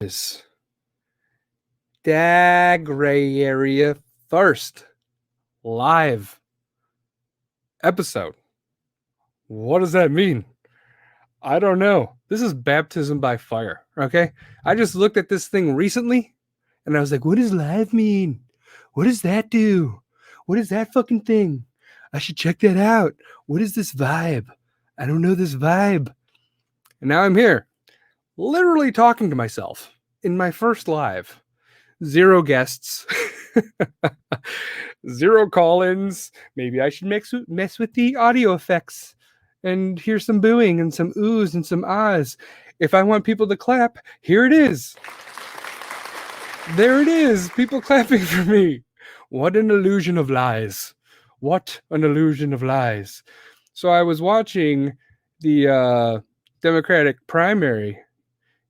is the Gray Area first live episode. What does that mean? I don't know. This is baptism by fire, okay? I just looked at this thing recently and I was like, what does live mean? What does that do? What is that fucking thing? I should check that out. What is this vibe? I don't know this vibe. And now I'm here, literally talking to myself in my first live. 0 guests, 0 call-ins. Maybe I should mess with the audio effects and hear some booing and some oohs and some ahs. If I want people to clap, here it is. There it is. People clapping for me. What an illusion of lies. What an illusion of lies. So I was watching the Democratic primary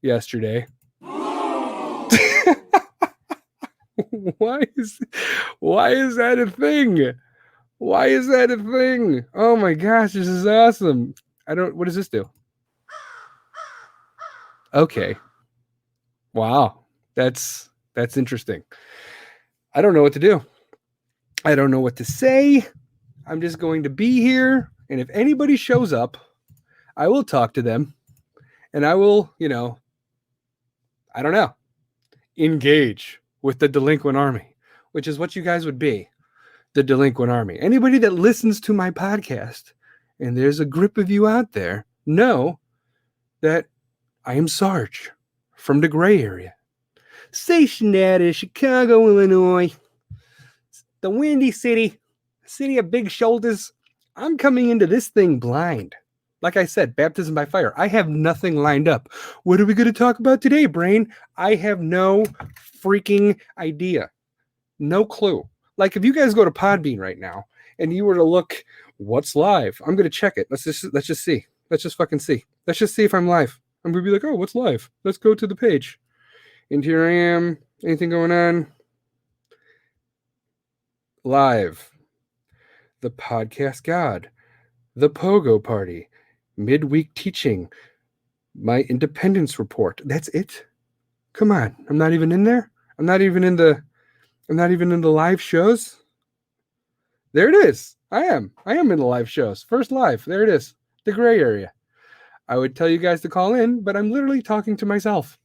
yesterday. Why is that a thing? Why is that a thing? Oh my gosh, this is awesome. What does this do? Okay. Wow. That's interesting. I don't know what to do. I don't know what to say. I'm just going to be here, and if anybody shows up, I will talk to them, and I will, I don't know, engage with the delinquent army, which is what you guys would be, the delinquent army. Anybody that listens to my podcast, and there's a group of you out there, know that I am Sarge from the Gray Area, stationed out of Chicago, Illinois, the Windy City, city of big shoulders. I'm coming into this thing blind. Like I said, baptism by fire. I have nothing lined up. What are we going to talk about today, brain? I have no freaking idea. No clue. Like if you guys go to Podbean right now and you were to look, what's live? I'm going to check it. Let's just see. Let's just fucking see. Let's just see if I'm live. I'm going to be like, oh, what's live? Let's go to the page. And here I am. Anything going on? Live. The Podcast God. The Pogo Party. Midweek teaching. My independence report. That's it. Come on. I'm not even in there. I'm not even in the live shows. There it is. I am in the live shows. First live. There it is. The Gray Area. I would tell you guys to call in, but I'm literally talking to myself.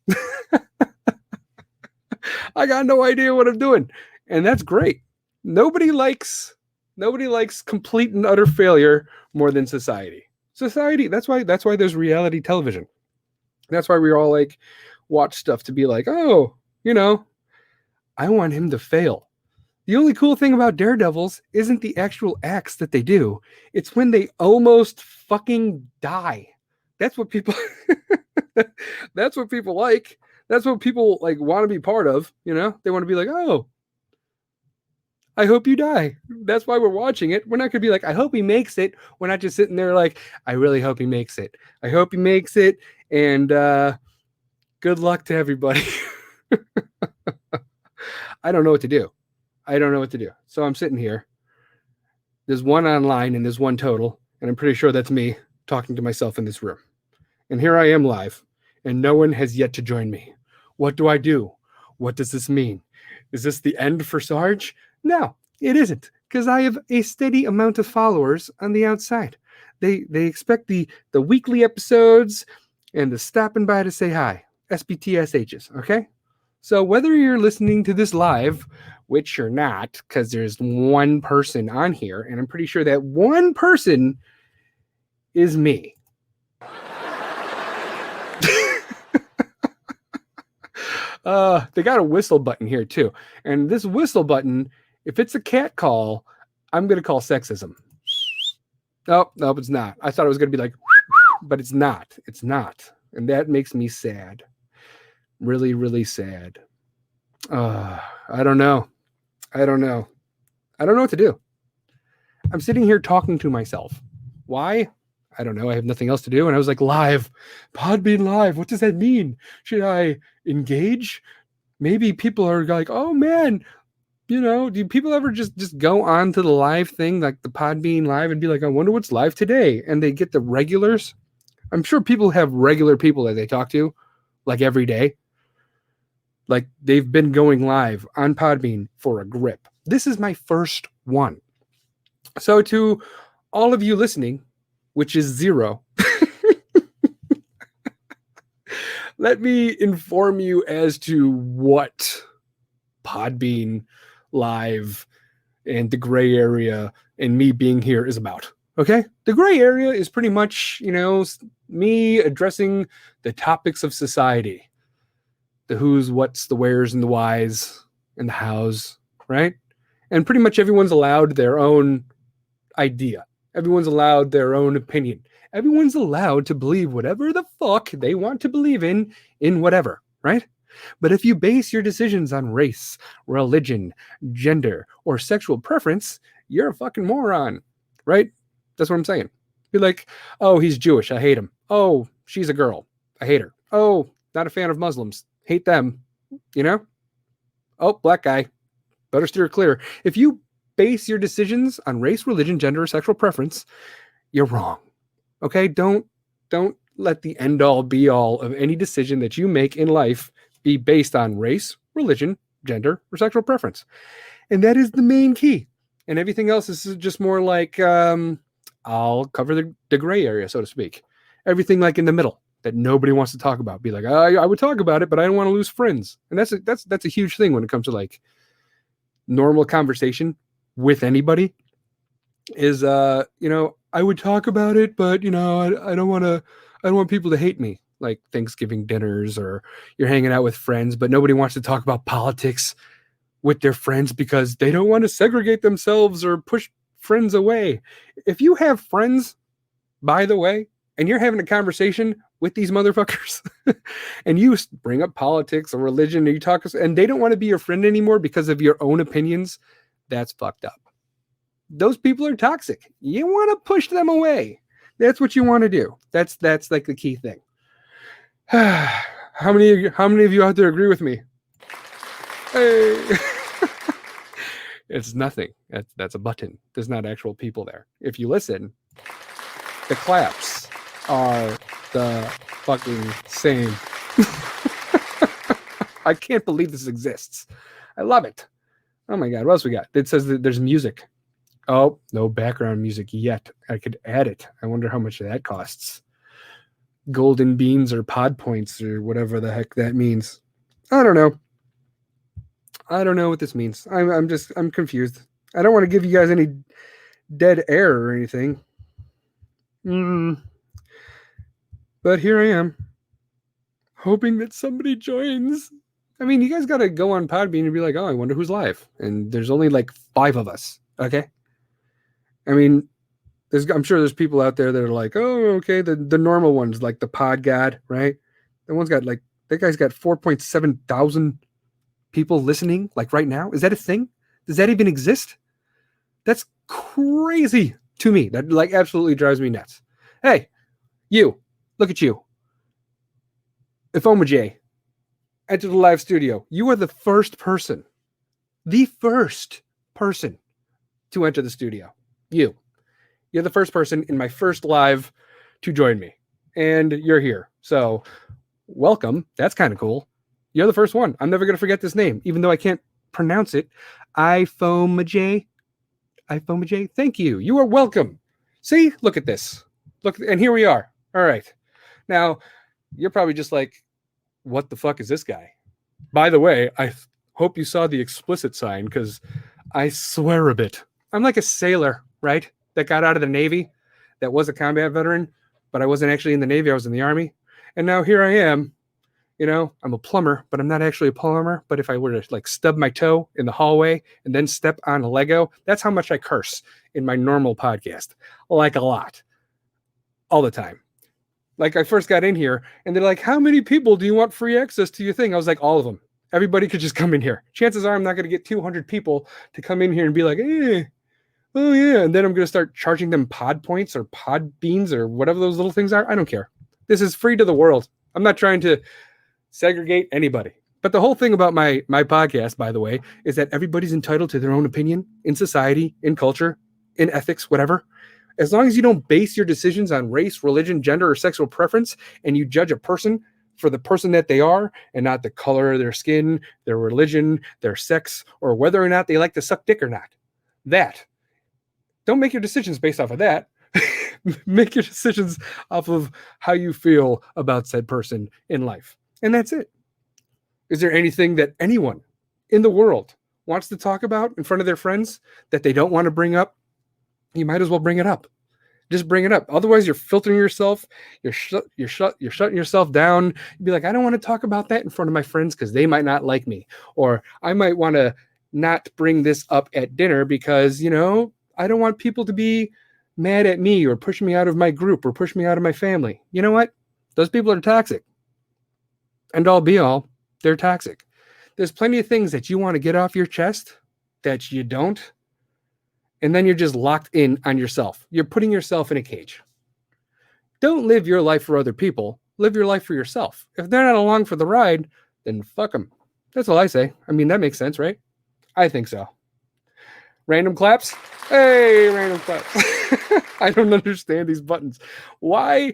I got no idea what I'm doing. And that's great. Nobody likes complete and utter failure more than society. Society, that's why there's reality television. That's why we all like watch stuff to be like, oh, I want him to fail. The only cool thing about daredevils isn't the actual acts that they do. It's when they almost fucking die. That's what people that's what people like. That's what people like want to be part of, They want to be like, "Oh, I hope you die." That's why we're watching it. We're not going to be like, "I hope he makes it." We're not just sitting there like, "I really hope he makes it. I hope he makes it." And good luck to everybody. I don't know what to do. So I'm sitting here. There's one online and there's one total. And I'm pretty sure that's me talking to myself in this room. And here I am live. And no one has yet to join me. What do I do? What does this mean? Is this the end for Sarge? No, it isn't. Because I have a steady amount of followers on the outside. They expect the weekly episodes and the stopping by to say hi. SBTSHs, okay? So whether you're listening to this live, which you're not, because there's one person on here, and I'm pretty sure that one person is me. They got a whistle button here too. And this whistle button, if it's a cat call, I'm going to call sexism. Nope, it's not. I thought it was going to be like, but it's not. It's not. And that makes me sad. Really, really sad. I don't know. I don't know what to do. I'm sitting here talking to myself. Why? I don't know. I have nothing else to do. And I was like, live. Podbean live. What does that mean? Should I engage? Maybe people are like, oh man, do people ever just go on to the live thing, like the Podbean live, and be like, I wonder what's live today? And they get the regulars. I'm sure people have regular people that they talk to like every day. Like they've been going live on Podbean for a grip. This is my first one. So to all of you listening, which is 0, let me inform you as to what Podbean live and the gray area and me being here is about. Okay? The gray area is pretty much, me addressing the topics of society. The who's, what's, the where's, and the why's, and the how's, right? And pretty much everyone's allowed their own idea. Everyone's allowed their own opinion. Everyone's allowed to believe whatever the fuck they want to believe in whatever, right? But if you base your decisions on race, religion, gender, or sexual preference, you're a fucking moron, right? That's what I'm saying. Be like, oh, he's Jewish. I hate him. Oh, she's a girl. I hate her. Oh, not a fan of Muslims. Hate them. Oh, black guy. Better steer clear. If you base your decisions on race, religion, gender, or sexual preference, you're wrong. Okay? Don't let the end all be all of any decision that you make in life be based on race, religion, gender, or sexual preference. And that is the main key. And everything else is just more like, I'll cover the gray area, so to speak. Everything like in the middle that nobody wants to talk about. Be like, I would talk about it, but I don't want to lose friends. And that's a huge thing when it comes to like normal conversation with anybody is, I would talk about it, but I don't want people to hate me. Like Thanksgiving dinners, or you're hanging out with friends, but nobody wants to talk about politics with their friends because they don't want to segregate themselves or push friends away. If you have friends, by the way, and you're having a conversation with these motherfuckers and you bring up politics or religion, and you talk, and they don't want to be your friend anymore because of your own opinions, that's fucked up. Those people are toxic. You want to push them away. That's what you want to do. That's like the key thing. How many of you out there agree with me? Hey. It's nothing. That's a button. There's not actual people there. If you listen, the claps are the fucking same. I can't believe this exists. I love it. Oh my God. What else we got? It says that there's music. Oh, no background music yet. I could add it. I wonder how much that costs. Golden beans or pod points or whatever the heck that means. I don't know. I don't know what this means. I'm confused. I don't want to give you guys any dead air or anything. But here I am, hoping that somebody joins. I mean, you guys got to go on Podbean and be like, oh, I wonder who's live. And there's only like 5 of us. Okay. I mean, I'm sure there's people out there that are like, oh, okay, the normal ones, like the Pod God, right? That one's got that guy's got 4.7 thousand people listening, like right now. Is that a thing? Does that even exist? That's crazy to me. That like absolutely drives me nuts. Hey, you, look at you. If Omaj enter the live studio, you are the first person to enter the studio. You're the first person in my first live to join me, and you're here. So welcome. That's kind of cool. You're the first one. I'm never going to forget this name, even though I can't pronounce it. Ifomaj. Thank you. You are welcome. See, look at this. Look, and here we are. All right. Now, you're probably just like, what the fuck is this guy? By the way, I hope you saw the explicit sign, because I swear a bit. I'm like a sailor, right? That got out of the Navy, that was a combat veteran, but I wasn't actually in the Navy. I was in the Army. And now here I am. I'm a plumber, but I'm not actually a plumber. But if I were to like stub my toe in the hallway and then step on a Lego, that's how much I curse in my normal podcast. Like a lot. All the time. Like I first got in here and they're like, how many people do you want free access to your thing? I was like, all of them. Everybody could just come in here. Chances are I'm not going to get 200 people to come in here and be like, oh yeah. And then I'm going to start charging them pod points or pod beans or whatever those little things are. I don't care. This is free to the world. I'm not trying to segregate anybody. But the whole thing about my podcast, by the way, is that everybody's entitled to their own opinion in society, in culture, in ethics, whatever. As long as you don't base your decisions on race, religion, gender, or sexual preference, and you judge a person for the person that they are and not the color of their skin, their religion, their sex, or whether or not they like to suck dick or not. That. Don't make your decisions based off of that. Make your decisions off of how you feel about said person in life. And that's it. Is there anything that anyone in the world wants to talk about in front of their friends that they don't want to bring up? You might as well bring it up. Just bring it up. Otherwise, you're filtering yourself. You're shutting yourself down. You'd be like, I don't want to talk about that in front of my friends because they might not like me. Or I might want to not bring this up at dinner because, you know, I don't want people to be mad at me or push me out of my group or push me out of my family. You know what? Those people are toxic. End all be all, they're toxic. There's plenty of things that you want to get off your chest that you don't. And then you're just locked in on yourself. You're putting yourself in a cage. Don't live your life for other people. Live your life for yourself. If they're not along for the ride, then fuck them. That's all I say. I mean, that makes sense, right? I think so. Random claps? Hey, random claps. I don't understand these buttons. Why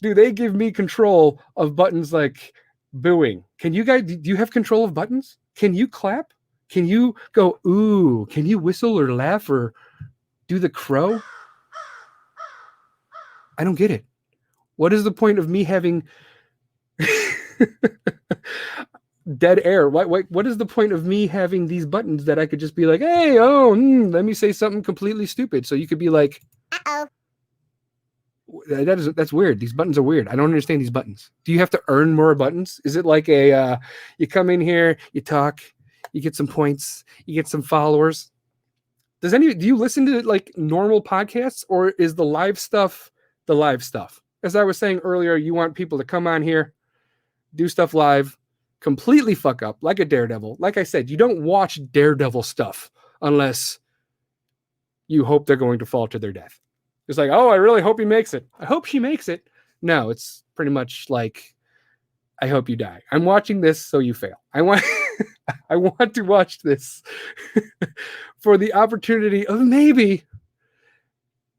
do they give me control of buttons like booing? Can you guys, do you have control of buttons? Can you clap? Can you go, ooh? Can you whistle or laugh or do the crow? I don't get it. What is the point of me having dead air? What is the point of me having these buttons that I could just be like, hey, let me say something completely stupid. So you could be like, uh-oh. That's weird. These buttons are weird. I don't understand these buttons. Do you have to earn more buttons? Is it like you come in here, you talk, you get some points, you get some followers? Do you listen to like normal podcasts, or is the live stuff the live stuff? As I was saying earlier, you want people to come on here, do stuff live, completely fuck up like a daredevil. Like I said, you don't watch daredevil stuff unless you hope they're going to fall to their death. It's like, oh, I really hope he makes it. I hope she makes it. No, it's pretty much like, I hope you die. I'm watching this so you fail. I want to watch this for the opportunity of maybe,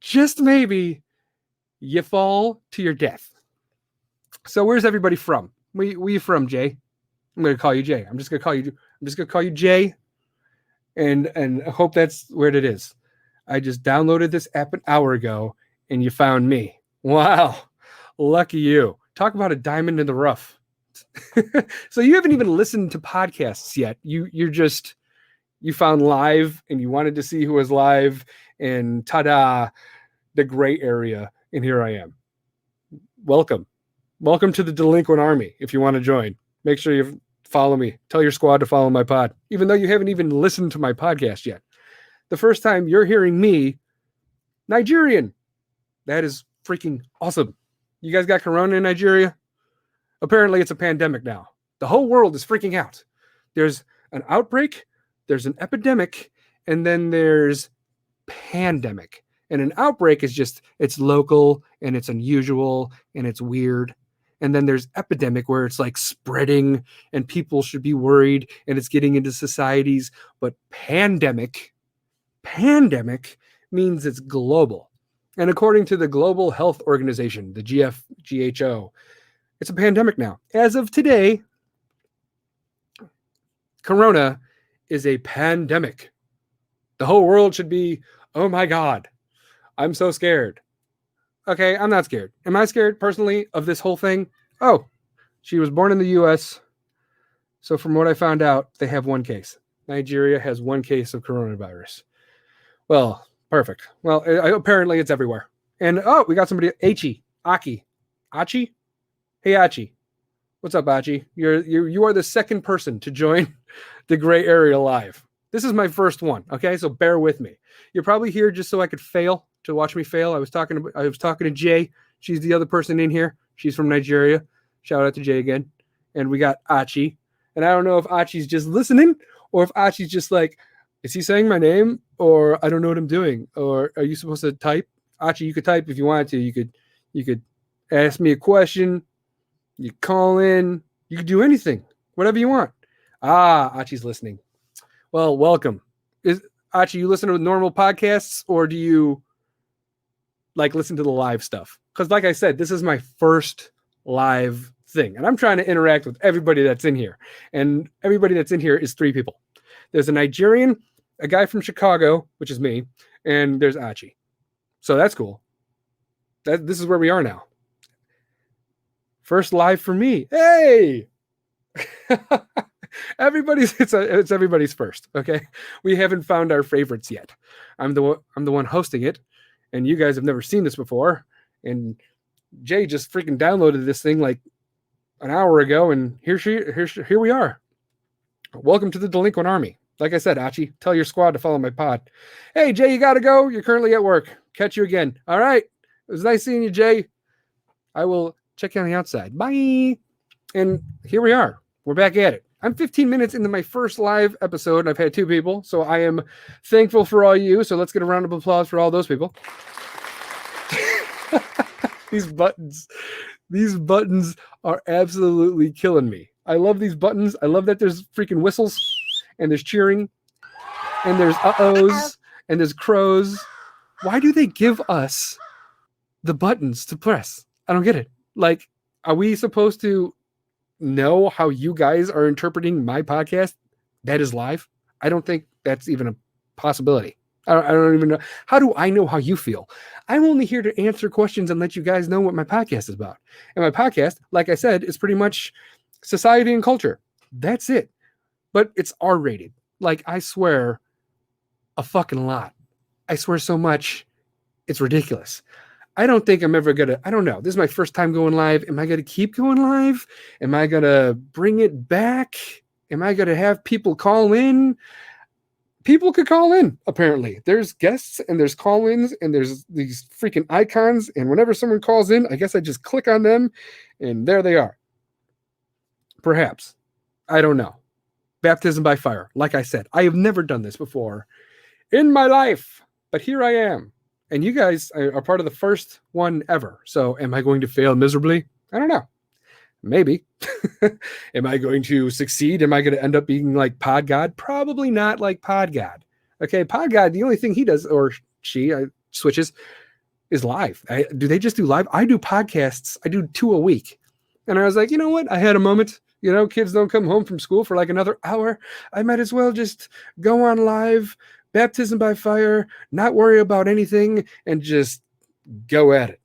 just maybe, you fall to your death. So where's everybody from? Where you from, Jay? I'm going to call you Jay. I'm just going to call you Jay, and I hope that's where it is. I just downloaded this app an hour ago, and you found me. Wow, lucky you. Talk about a diamond in the rough. So you haven't even listened to podcasts yet. You found live, and you wanted to see who was live, and ta-da, the gray area, and here I am. Welcome to the delinquent army. If you want to join, make sure you follow me. Tell your squad to follow my pod, even though you haven't even listened to my podcast yet. The first time you're hearing me, Nigerian. That is freaking awesome. You guys got corona in Nigeria? Apparently it's a pandemic now. The whole world is freaking out. There's an outbreak, there's an epidemic, and then there's pandemic. And an outbreak is just, it's local and it's unusual and it's weird. And then there's epidemic where it's like spreading and people should be worried and it's getting into societies. But pandemic means it's global. And according to the Global Health Organization, the GHO, it's a pandemic now. As of today, corona is a pandemic. The whole world should be, oh my God, I'm so scared. Okay, I'm not scared. Am I scared personally of this whole thing? Oh, she was born in the U.S. So from what I found out, they have one case. Nigeria has one case of coronavirus. Well, perfect. Well, apparently it's everywhere. And we got somebody, Achi. Hey, Achi. What's up, Achi? You are the second person to join the gray area live. This is my first one. Okay, so bear with me. You're probably here just so I could fail, to watch me fail. I was talking to Jay. She's the other person in here. She's from Nigeria. Shout out to Jay again. And we got Achi. And I don't know if Achi's just listening or if Achi's just like, is he saying my name? Or I don't know what I'm doing. Or are you supposed to type? Achi, you could type if you wanted to. You could ask me a question. You call in. You could do anything. Whatever you want. Achi's listening. Well, welcome. Achi, you listen to normal podcasts, or do you like listen to the live stuff? Because like I said, this is my first live thing. And I'm trying to interact with everybody that's in here. And everybody that's in here is 3 people. There's a Nigerian, a guy from Chicago, which is me, and there's Achi. So that's cool. This is where we are now. First live for me. Hey! It's everybody's first, okay? We haven't found our favorites yet. I'm the one hosting it, and you guys have never seen this before. And Jay just freaking downloaded this thing like an hour ago, and here we are. Welcome to the Delinquent Army. Like I said, Achi, tell your squad to follow my pod. Hey, Jay, you gotta go. You're currently at work. Catch you again. All right. It was nice seeing you, Jay. I will check you on the outside. Bye. And here we are. We're back at it. I'm 15 minutes into my first live episode, and I've had 2 people, so I am thankful for all you. So let's get a round of applause for all those people. These buttons are absolutely killing me. I love these buttons. I love that there's freaking whistles, and there's cheering, and there's uh-ohs, and there's crows. Why do they give us the buttons to press? I don't get it. Like, are we supposed to know how you guys are interpreting my podcast that is live? I don't think that's even a possibility. I don't even know. How do I know how you feel? I'm only here to answer questions and let you guys know what my podcast is about. And my podcast, like I said, is pretty much society and culture. That's it. But it's R-rated. Like, I swear a fucking lot. I swear so much, it's ridiculous. I don't think I'm ever gonna, I don't know. This is my first time going live. Am I gonna keep going live? Am I gonna bring it back? Am I gonna have people call in? People could call in, apparently. There's guests and there's call-ins and there's these freaking icons. And whenever someone calls in, I guess I just click on them and there they are. Perhaps. I don't know. Baptism by fire. Like I said, I have never done this before in my life, but here I am. And you guys are part of the first one ever. So am I going to fail miserably? I don't know. Maybe. Am I going to succeed? Am I going to end up being like Pod God? Probably not like Pod God. Okay, Pod God, the only thing he does, or she switches, is live. Do they just do live? I do podcasts. I do 2 a week. And I was like, you know what? I had a moment. You know, kids don't come home from school for like another hour. I might as well just go on live, baptism by fire, not worry about anything, and just go at it.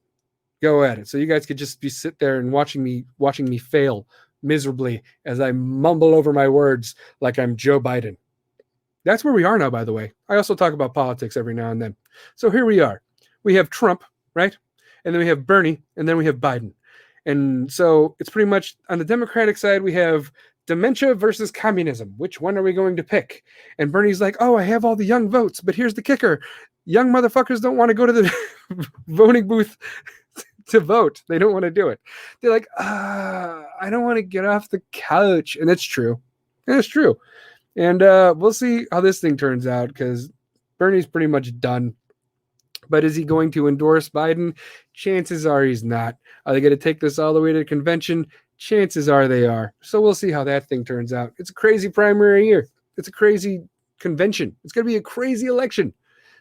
Go at it. So you guys could just be sit there and watching me fail miserably as I mumble over my words like I'm Joe Biden. That's where we are now, by the way. I also talk about politics every now and then. So here we are. We have Trump, right? And then we have Bernie, and then we have Biden. And so it's pretty much on the Democratic side, we have dementia versus communism. Which one are we going to pick? And Bernie's like, oh, I have all the young votes, but here's the kicker. Young motherfuckers don't want to go to the voting booth to vote. They don't want to do it. They're like, I don't want to get off the couch. And that's true. That's true. And we'll see how this thing turns out because Bernie's pretty much done. But is he going to endorse Biden? Chances are he's not. Are they going to take this all the way to the convention? Chances are they are. So we'll see how that thing turns out. It's a crazy primary year. It's a crazy convention. It's going to be a crazy election.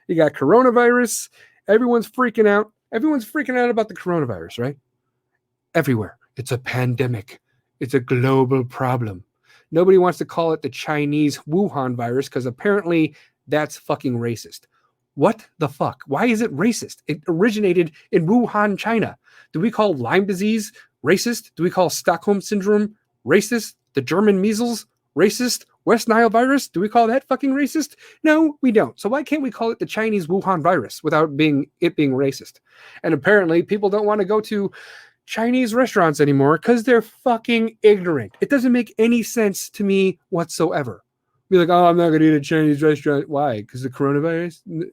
You got coronavirus. Everyone's freaking out. Everyone's freaking out about the coronavirus, right? Everywhere. It's a pandemic. It's a global problem. Nobody wants to call it the Chinese Wuhan virus because apparently that's fucking racist. What the fuck? Why is it racist? It originated in Wuhan, China. Do we call Lyme disease racist? Do we call Stockholm syndrome racist? The German measles racist? West Nile virus? Do we call that fucking racist? No, we don't. So why can't we call it the Chinese Wuhan virus without it being racist? And apparently people don't want to go to Chinese restaurants anymore because they're fucking ignorant. It doesn't make any sense to me whatsoever. Be like, oh, I'm not going to eat at a Chinese restaurant. Why? Because the coronavirus?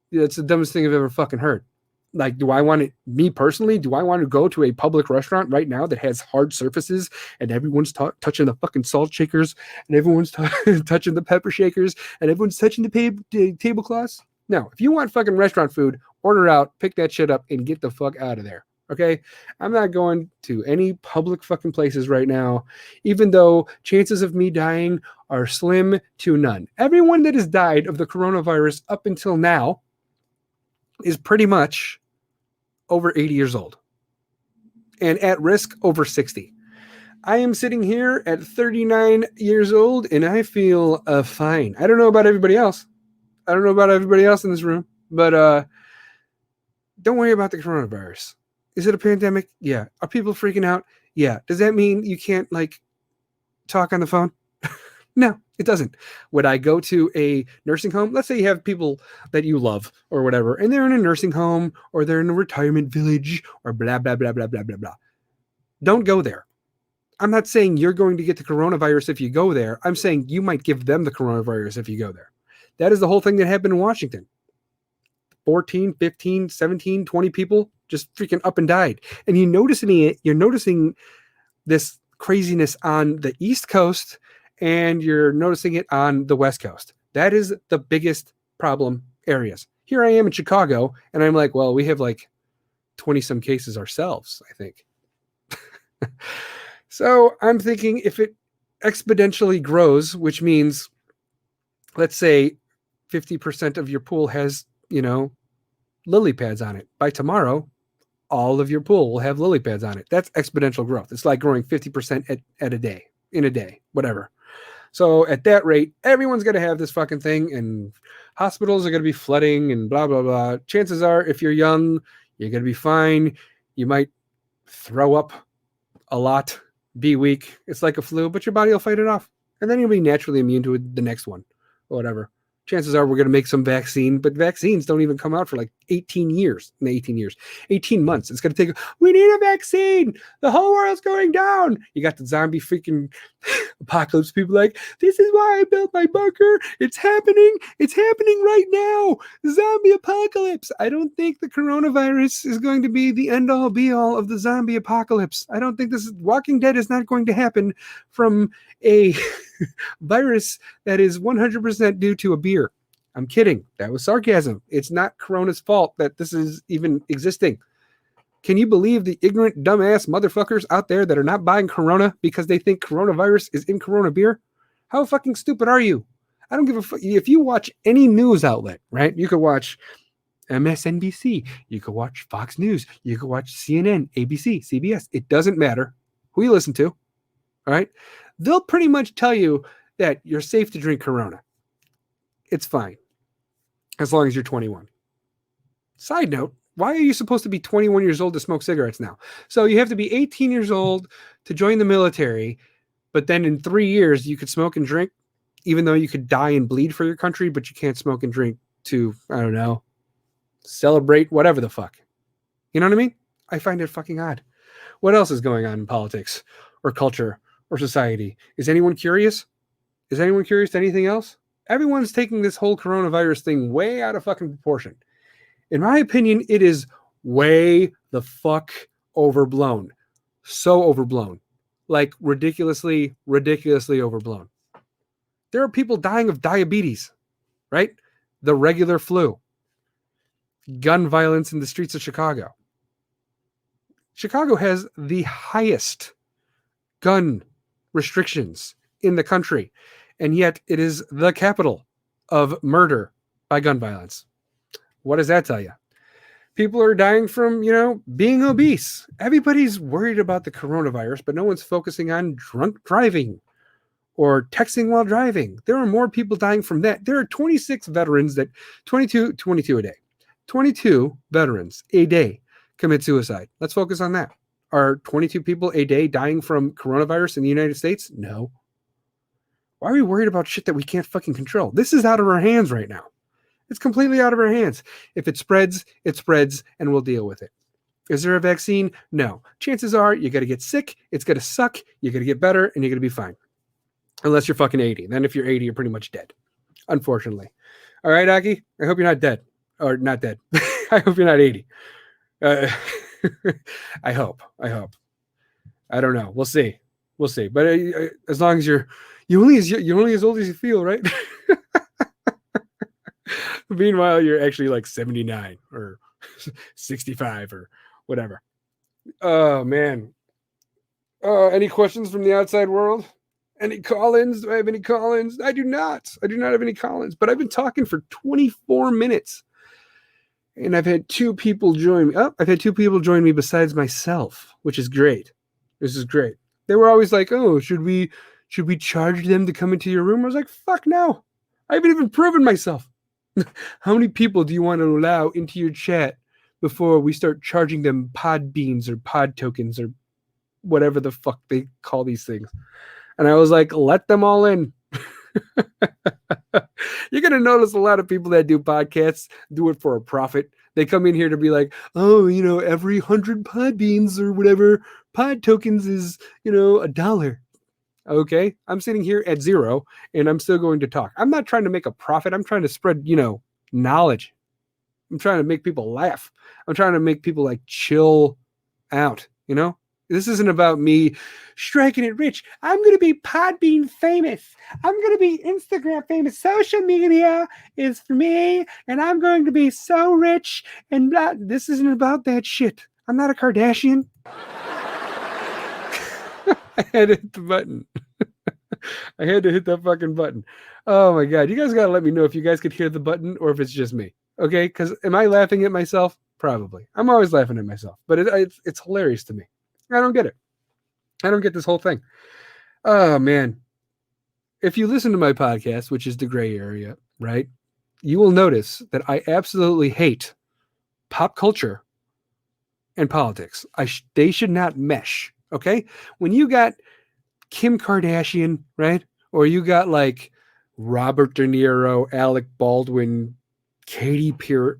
That's the dumbest thing I've ever fucking heard. Like, do I want to, me personally, do I want to go to a public restaurant right now that has hard surfaces and everyone's touching the fucking salt shakers and everyone's touching the pepper shakers and everyone's touching the tablecloths? No, if you want fucking restaurant food, order out, pick that shit up and get the fuck out of there. Okay, I'm not going to any public fucking places right now, even though chances of me dying are slim to none. Everyone that has died of the coronavirus up until now is pretty much over 80 years old. and at risk over 60. I am sitting here at 39 years old and I feel fine. I don't know about everybody else. I don't know about everybody else in this room, but don't worry about the coronavirus. Is it a pandemic? Yeah. Are people freaking out? Yeah. Does that mean you can't like talk on the phone? No, it doesn't. Would I go to a nursing home? Let's say you have people that you love or whatever, and they're in a nursing home or they're in a retirement village or blah, blah, blah, blah, blah, blah, blah. Don't go there. I'm not saying you're going to get the coronavirus if you go there. I'm saying you might give them the coronavirus if you go there. That is the whole thing that happened in Washington. 14, 15, 17, 20 people just freaking up and died. And you're noticing this craziness on the East Coast and you're noticing it on the West Coast. That is the biggest problem areas. Here I am in Chicago, and I'm like, well, we have like 20 some cases ourselves, I think. So I'm thinking if it exponentially grows, which means, let's say 50% of your pool has, lily pads on it. By tomorrow, all of your pool will have lily pads on it. That's exponential growth. It's like growing 50% at a day, in a day, whatever. So at that rate, everyone's going to have this fucking thing and hospitals are going to be flooding and blah, blah, blah. Chances are, if you're young, you're going to be fine. You might throw up a lot, be weak. It's like a flu, but your body will fight it off. And then you'll be naturally immune to the next one or whatever. Chances are we're going to make some vaccine, but vaccines don't even come out for like 18 months. It's going to take, we need a vaccine. The whole world's going down. You got the zombie freaking apocalypse people like, this is why I built my bunker. It's happening. It's happening right now. Zombie apocalypse. I don't think the coronavirus is going to be the end all be all of the zombie apocalypse. I don't think Walking Dead is not going to happen from a virus that is 100% due to a beer. I'm kidding. That was sarcasm. It's not Corona's fault that this is even existing. Can you believe the ignorant, dumbass motherfuckers out there that are not buying Corona because they think coronavirus is in Corona beer? How fucking stupid are you? I don't give a fuck. If you watch any news outlet, right? You could watch MSNBC. You could watch Fox News. You could watch CNN, ABC, CBS. It doesn't matter who you listen to. All right? They'll pretty much tell you that you're safe to drink Corona. It's fine. As long as you're 21. Side note, why are you supposed to be 21 years old to smoke cigarettes now? So you have to be 18 years old to join the military, but then in 3 years you could smoke and drink, even though you could die and bleed for your country, but you can't smoke and drink to, I don't know, celebrate whatever the fuck. You know what I mean? I find it fucking odd. What else is going on in politics or culture or society? Is anyone curious? Is anyone curious to anything else? Everyone's taking this whole coronavirus thing way out of fucking proportion. In my opinion, it is way the fuck overblown. So overblown. Like ridiculously overblown. There are people dying of diabetes, right? The regular flu. Gun violence in the streets of Chicago. Chicago has the highest gun restrictions in the country, and yet it is the capital of murder by gun violence. What does that tell you? People are dying from, being obese. Everybody's worried about the coronavirus, but no one's focusing on drunk driving or texting while driving. There are more people dying from that. There are 22 veterans a day. 22 veterans a day commit suicide. Let's focus on that. Are 22 people a day dying from coronavirus in the United States? No. Why are we worried about shit that we can't fucking control? This is out of our hands right now. It's completely out of our hands. If it spreads, and we'll deal with it. Is there a vaccine? No. Chances are you're going to get sick. It's going to suck. You're going to get better, and you're going to be fine. Unless you're fucking 80. Then if you're 80, you're pretty much dead. Unfortunately. All right, Aki? I hope you're not dead. Or not dead. I hope you're not 80. I hope. I don't know. We'll see. But as long as you're only as old as you feel, right? Meanwhile, you're actually like 79 or 65 or whatever. Oh, man. Any questions from the outside world? Any call-ins? Do I have any call-ins? I do not. I do not have any call-ins, but I've been talking for 24 minutes. And I've had two people join me. Oh, I've had two people join me besides myself, which is great. This is great. They were always like, "Oh, should we charge them to come into your room?" I was like, "Fuck no. I haven't even proven myself." How many people do you want to allow into your chat before we start charging them pod beans or pod tokens or whatever the fuck they call these things? And I was like, let them all in. You're going to notice a lot of people that do podcasts do it for a profit. They come in here to be like, oh, every 100 pod beans or whatever pod tokens is, $1. Okay. I'm sitting here at 0 and I'm still going to talk. I'm not trying to make a profit. I'm trying to spread, knowledge. I'm trying to make people laugh. I'm trying to make people like chill out, This isn't about me striking it rich. I'm going to be Podbean famous. I'm going to be Instagram famous. Social media is for me, and I'm going to be so rich. And blah. This isn't about that shit. I'm not a Kardashian. I had to hit the button. I had to hit that fucking button. Oh my God. You guys got to let me know if you guys could hear the button or if it's just me. Okay? Because am I laughing at myself? Probably. I'm always laughing at myself. But it's hilarious to me. I don't get it. I don't get this whole thing. Oh, man. If you listen to my podcast, which is The Gray Area, right, you will notice that I absolutely hate pop culture and politics. They should not mesh, okay? When you got Kim Kardashian, right, or you got like Robert De Niro, Alec Baldwin, Katy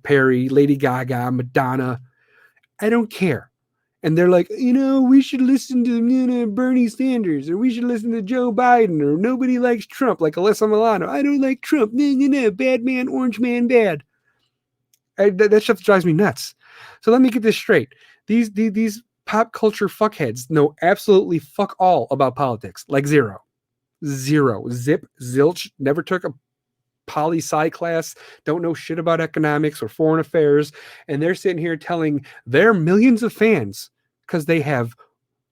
Perry, Lady Gaga, Madonna, I don't care. And they're like, we should listen to Bernie Sanders, or we should listen to Joe Biden, or nobody likes Trump, like Alyssa Milano. I don't like Trump. Bad man, orange man, bad. That stuff drives me nuts. So let me get this straight. These pop culture fuckheads know absolutely fuck all about politics, like zero. Zip, zilch, never took a poli-sci class, don't know shit about economics or foreign affairs, and they're sitting here telling their millions of fans, because they have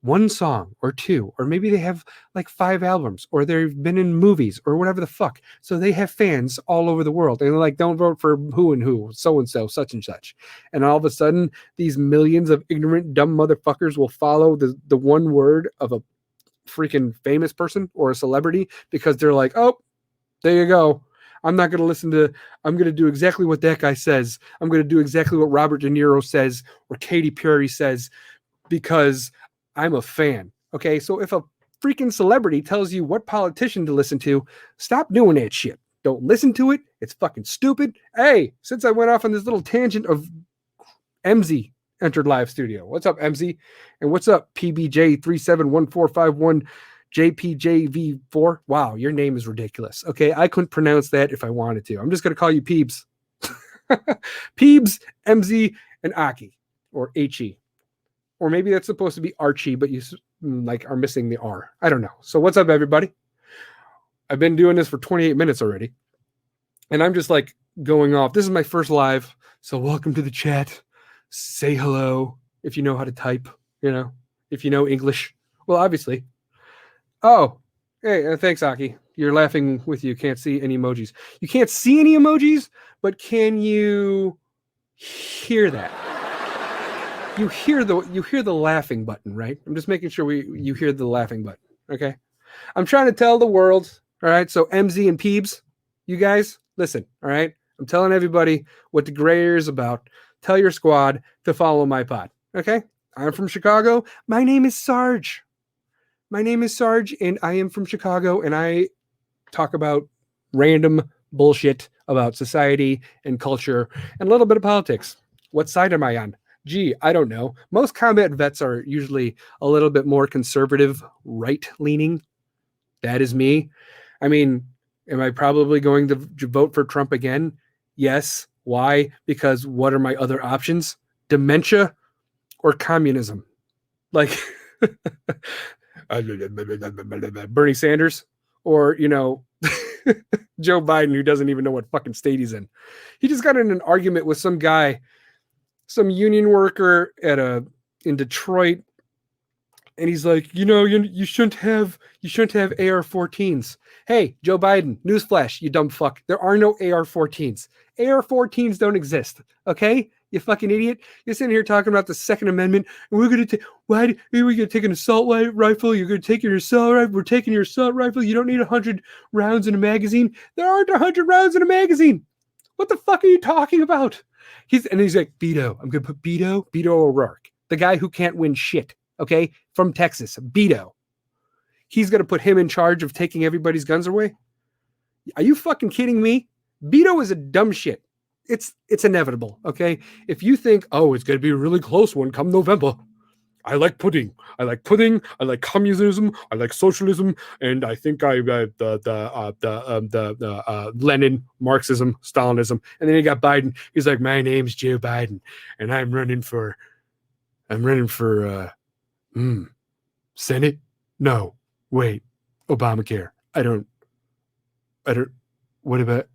one song or two, or maybe they have like 5 albums, or they've been in movies or whatever the fuck, so they have fans all over the world, and they're like, don't vote for who and who, so and so, such and such, and all of a sudden these millions of ignorant dumb motherfuckers will follow the one word of a freaking famous person or a celebrity, because they're like, oh, there you go. I'm not going to listen to, I'm going to do exactly what that guy says. I'm going to do exactly what Robert De Niro says or Katy Perry says, because I'm a fan. Okay. So if a freaking celebrity tells you what politician to listen to, stop doing that shit. Don't listen to it. It's fucking stupid. Hey, since I went off on this little tangent of MZ entered live studio. What's up, MZ? And what's up, PBJ371451? JPJV4. Wow, your name is ridiculous. Okay, I couldn't pronounce that if I wanted to. I'm just going to call you Peebs. Peebs, MZ, and Aki, or HE. Or maybe that's supposed to be Archie, but you are missing the R. I don't know. So what's up, everybody? I've been doing this for 28 minutes already. And I'm just like going off. This is my first live. So welcome to the chat. Say hello if you know how to type, if you know English. Well, obviously. Oh, hey, thanks, Aki. You're laughing with you. Can't see any emojis. You can't see any emojis, but can you hear that? You hear the laughing button, right? I'm just making sure you hear the laughing button. Okay. I'm trying to tell the world. All right. So MZ and Peebs, you guys, listen. All right. I'm telling everybody what the Gray Area is about. Tell your squad to follow my pod. Okay. I'm from Chicago. My name is Sarge. And I am from Chicago, and I talk about random bullshit about society and culture and a little bit of politics. What side am I on? Gee, I don't know. Most combat vets are usually a little bit more conservative, right-leaning. That is me. I mean, am I probably going to vote for Trump again? Yes. Why? Because what are my other options? Dementia or communism? Like... Bernie Sanders or, Joe Biden, who doesn't even know what fucking state he's in. He just got in an argument with some guy, some union worker in Detroit. And he's like, you shouldn't have AR-14s. Hey, Joe Biden, newsflash, you dumb fuck. There are no AR-14s. AR-14s don't exist. Okay. You fucking idiot. You're sitting here talking about the Second Amendment. And we're going to take, why are we going to take an assault rifle? You're going to take your assault rifle. We're taking your assault rifle. You don't need 100 rounds in a magazine. There aren't 100 rounds in a magazine. What the fuck are you talking about? He's like, Beto. I'm going to put Beto O'Rourke, the guy who can't win shit, okay, from Texas, Beto. He's going to put him in charge of taking everybody's guns away? Are you fucking kidding me? Beto is a dumb shit. It's inevitable, okay? If you think, oh, it's going to be a really close one come November. I like pudding. I like communism. I like socialism, and I think Lenin, Marxism, Stalinism, and then you got Biden. He's like, my name's Joe Biden, and I'm running for Senate. No, wait, Obamacare. I don't. What about?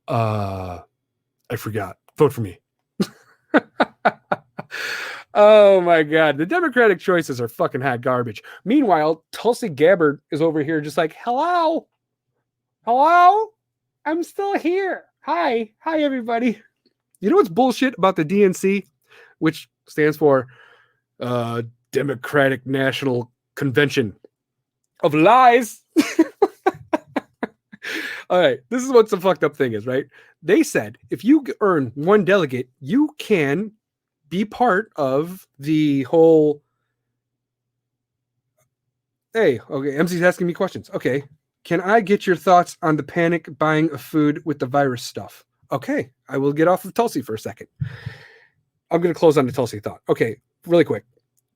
I forgot. Vote for me. Oh my God. The Democratic choices are fucking hot garbage. Meanwhile, Tulsi Gabbard is over here just like, hello? I'm still here. Hi, everybody. You know what's bullshit about the DNC, which stands for Democratic National Convention of Lies? All right, this is what the fucked up thing is, right? They said if you earn one delegate, you can be part of the whole. Hey, okay, MC's asking me questions. Okay, can I get your thoughts on the panic buying of food with the virus stuff? Okay, I will get off of Tulsi for a second. I'm going to close on the Tulsi thought. Okay, really quick.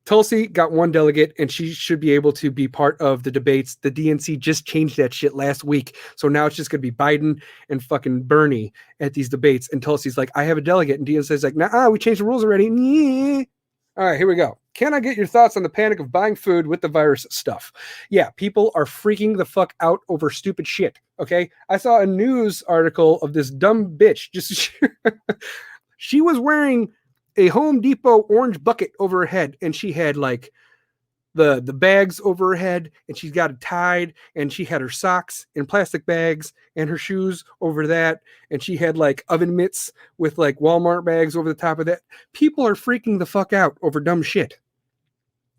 Tulsi got one delegate, and she should be able to be part of the debates. The DNC just changed that shit last week. So now it's just going to be Biden and fucking Bernie at these debates. And Tulsi's like, I have a delegate. And DNC's like, nah, we changed the rules already. Yeah. All right, here we go. Can I get your thoughts on the panic of buying food with the virus stuff? Yeah, people are freaking the fuck out over stupid shit. Okay. I saw a news article of this dumb bitch. She was wearing a Home Depot orange bucket over her head, and she had like the bags over her head, and she's got it tied, and she had her socks in plastic bags and her shoes over that, and she had like oven mitts with like Walmart bags over the top of that. People are freaking the fuck out over dumb shit.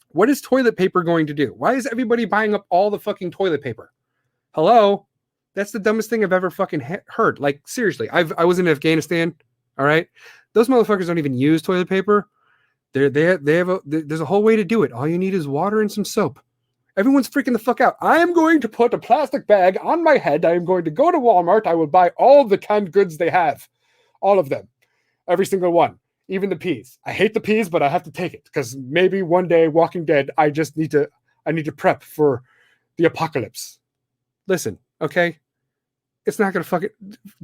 What is toilet paper going to do? Why is everybody buying up all the fucking toilet paper? Hello? That's the dumbest thing I've ever fucking heard. Like, seriously, I was in Afghanistan, all right? Those motherfuckers don't even use toilet paper. There's a whole way to do it. All you need is water and some soap. Everyone's freaking the fuck out. I am going to put a plastic bag on my head. I am going to go to Walmart. I will buy all the canned goods they have. All of them. Every single one. Even the peas. I hate the peas, but I have to take it because maybe one day, Walking Dead, I need to prep for the apocalypse. Listen, okay? It's not going to fucking...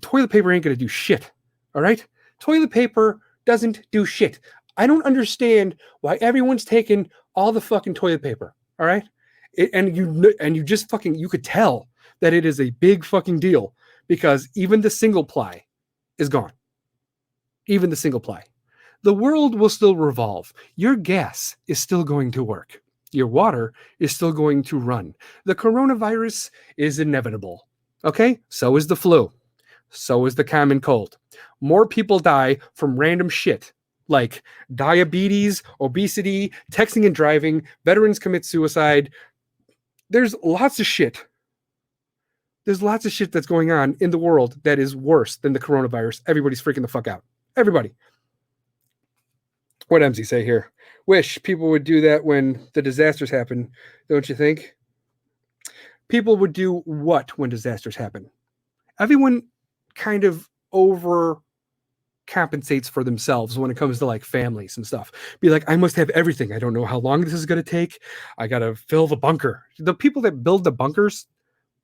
Toilet paper ain't going to do shit. All right? Toilet paper doesn't do shit. I don't understand why everyone's taking all the fucking toilet paper. All right. And you just fucking, you could tell that it is a big fucking deal because even the single ply is gone. Even the single ply. The world will still revolve. Your gas is still going to work. Your water is still going to run. The coronavirus is inevitable. Okay. So is the flu. So is the common cold. More people die from random shit like diabetes, obesity, texting and driving, veterans commit suicide. There's lots of shit. There's lots of shit that's going on in the world that is worse than the coronavirus. Everybody's freaking the fuck out. Everybody. What MZ say here? Wish people would do that when the disasters happen, don't you think? People would do what when disasters happen? Everyone kind of overcompensates for themselves when it comes to like families and stuff. Be like, I must have everything. I don't know how long this is going to take. I got to fill the bunker. The people that build the bunkers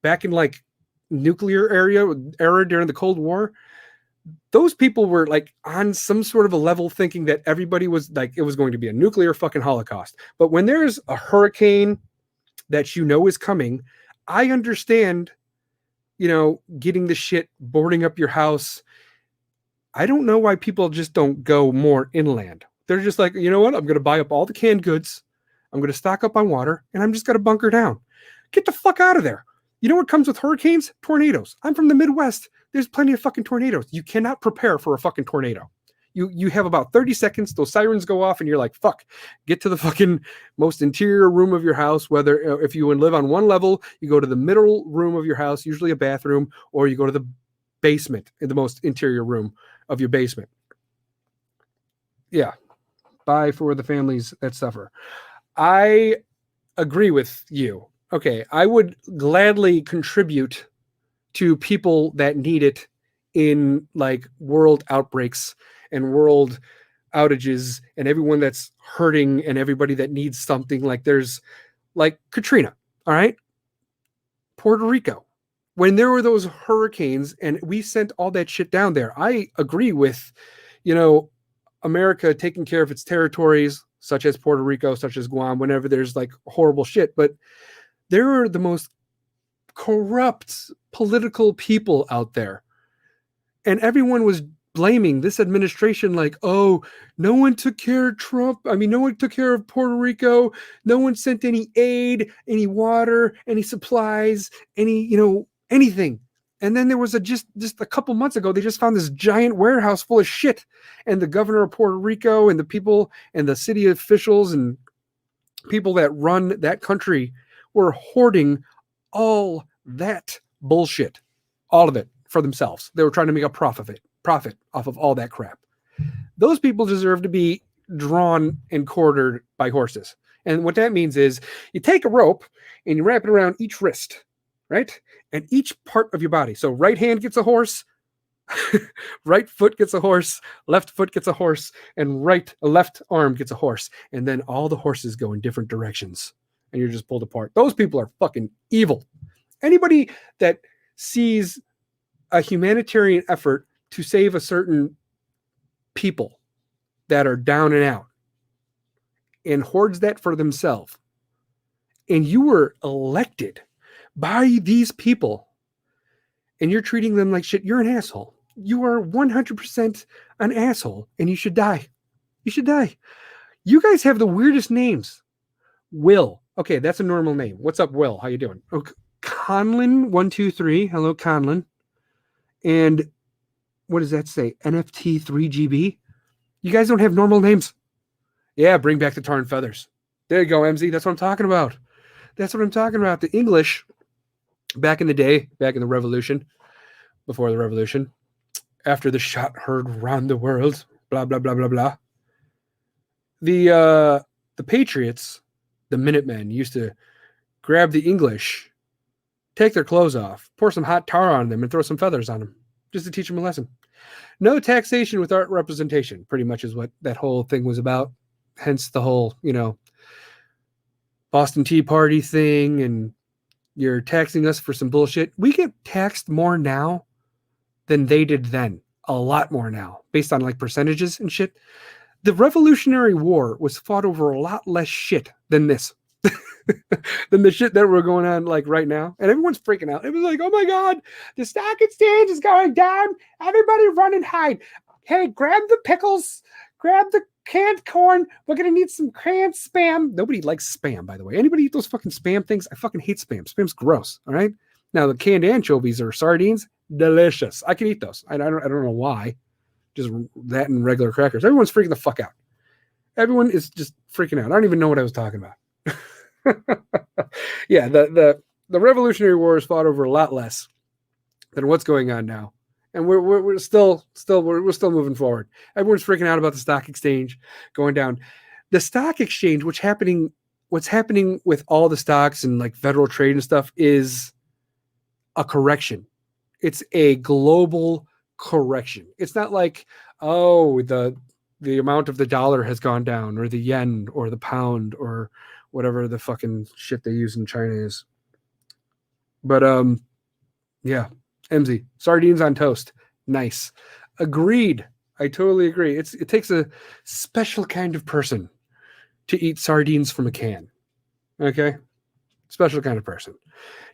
back in like nuclear era during the Cold War, those people were like on some sort of a level thinking that everybody was like, it was going to be a nuclear fucking holocaust. But when there's a hurricane that you know is coming, I understand, getting the shit, boarding up your house. I don't know why people just don't go more inland. They're just like, you know what? I'm going to buy up all the canned goods. I'm going to stock up on water, and I'm just going to bunker down. Get the fuck out of there. You know what comes with hurricanes? Tornadoes. I'm from the Midwest. There's plenty of fucking tornadoes. You cannot prepare for a fucking tornado. You have about 30 seconds. Those sirens go off, and you're like, fuck, get to the fucking most interior room of your house. Whether if you live on one level, you go to the middle room of your house, usually a bathroom, or you go to the basement, in the most interior room of your basement. Yeah. Bye for the families that suffer. I agree with you. Okay. I would gladly contribute to people that need it in like world outbreaks and world outages and everyone that's hurting and everybody that needs something. Like there's like Katrina. All right. Puerto Rico. When there were those hurricanes and we sent all that shit down there, I agree with, America taking care of its territories, such as Puerto Rico, such as Guam, whenever there's like horrible shit. But there are the most corrupt political people out there. And everyone was blaming this administration like, oh, no one took care of Trump. I mean, no one took care of Puerto Rico. No one sent any aid, any water, any supplies, anything. And then there was just a couple months ago, they just found this giant warehouse full of shit. And the governor of Puerto Rico and the people and the city officials and people that run that country were hoarding all that bullshit, all of it for themselves. They were trying to make a profit off of all that crap. Those people deserve to be drawn and quartered by horses. And what that means is you take a rope and you wrap it around each wrist, right? And each part of your body. So right hand gets a horse, right foot gets a horse, left foot gets a horse, and left arm gets a horse. And then all the horses go in different directions and you're just pulled apart. Those people are fucking evil. Anybody that sees a humanitarian effort to save a certain people that are down and out and hoards that for themselves, and you were elected by these people and you're treating them like shit, you're an asshole. You are 100% an asshole and you should die. You should die. You guys have the weirdest names. Will. Okay, that's a normal name. What's up, Will? How you doing? Okay. Conlin123. Hello, Conlin. And what does that say? NFT 3GB? You guys don't have normal names. Yeah, bring back the tar and feathers. There you go, MZ. That's what I'm talking about. That's what I'm talking about. The English, back in the day, back in the Revolution, before the Revolution, after the shot heard round the world, blah, blah, blah, blah, blah. The Patriots, the Minutemen, used to grab the English, take their clothes off, pour some hot tar on them, and throw some feathers on them, just to teach them a lesson. No taxation without representation, pretty much is what that whole thing was about. Hence the whole, Boston Tea Party thing, and you're taxing us for some bullshit. We get taxed more now than they did then. A lot more now, based on like percentages and shit. The Revolutionary War was fought over a lot less shit than this. Than the shit that we're going on like right now. And everyone's freaking out. It was like, oh my God, the stock exchange is going down. Everybody run and hide. Hey, grab the pickles, grab the canned corn. We're going to need some canned spam. Nobody likes spam, by the way. Anybody eat those fucking spam things? I fucking hate spam. Spam's gross. All right. Now the canned anchovies or sardines, delicious. I can eat those. I don't know why. Just that and regular crackers. Everyone's freaking the fuck out. Everyone is just freaking out. I don't even know what I was talking about. Yeah, the Revolutionary War is fought over a lot less than what's going on now, and we're still moving forward. Everyone's freaking out about the stock exchange going down. The stock exchange, what's happening with all the stocks and like Federal Trade and stuff, is a correction. It's a global correction. It's not like, oh, the amount of the dollar has gone down, or the yen, or the pound, or whatever the fucking shit they use in China is. But yeah, MZ, sardines on toast, nice. Agreed. I totally agree. It takes a special kind of person to eat sardines from a can. Okay, special kind of person.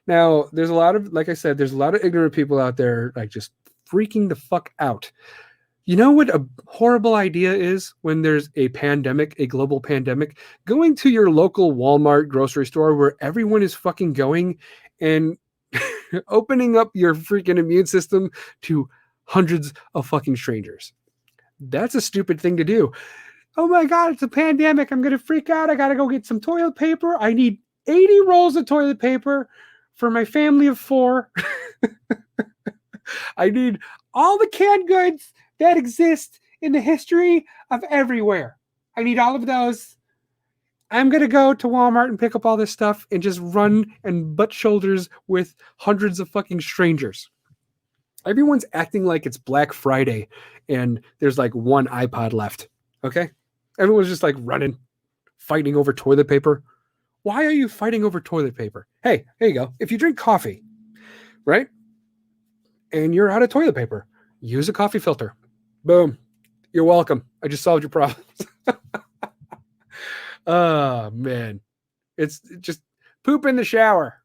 Now, there's a lot of, like I said, there's a lot of ignorant people out there, like just freaking the fuck out. You know what a horrible idea is when there's a pandemic, a global pandemic? Going to your local Walmart grocery store where everyone is fucking going and opening up your freaking immune system to hundreds of fucking strangers. That's a stupid thing to do. Oh my God, it's a pandemic. I'm going to freak out. I got to go get some toilet paper. I need 80 rolls of toilet paper for my family of 4. I need all the canned goods that exist in the history of everywhere. I need all of those. I'm going to go to Walmart and pick up all this stuff and just run and butt shoulders with hundreds of fucking strangers. Everyone's acting like it's Black Friday and there's like one iPod left. Okay? Everyone's just like running, fighting over toilet paper. Why are you fighting over toilet paper? Hey, here you go. If you drink coffee, right? And you're out of toilet paper, use a coffee filter. Boom. You're welcome. I just solved your problems. Oh, man. It's just poop in the shower.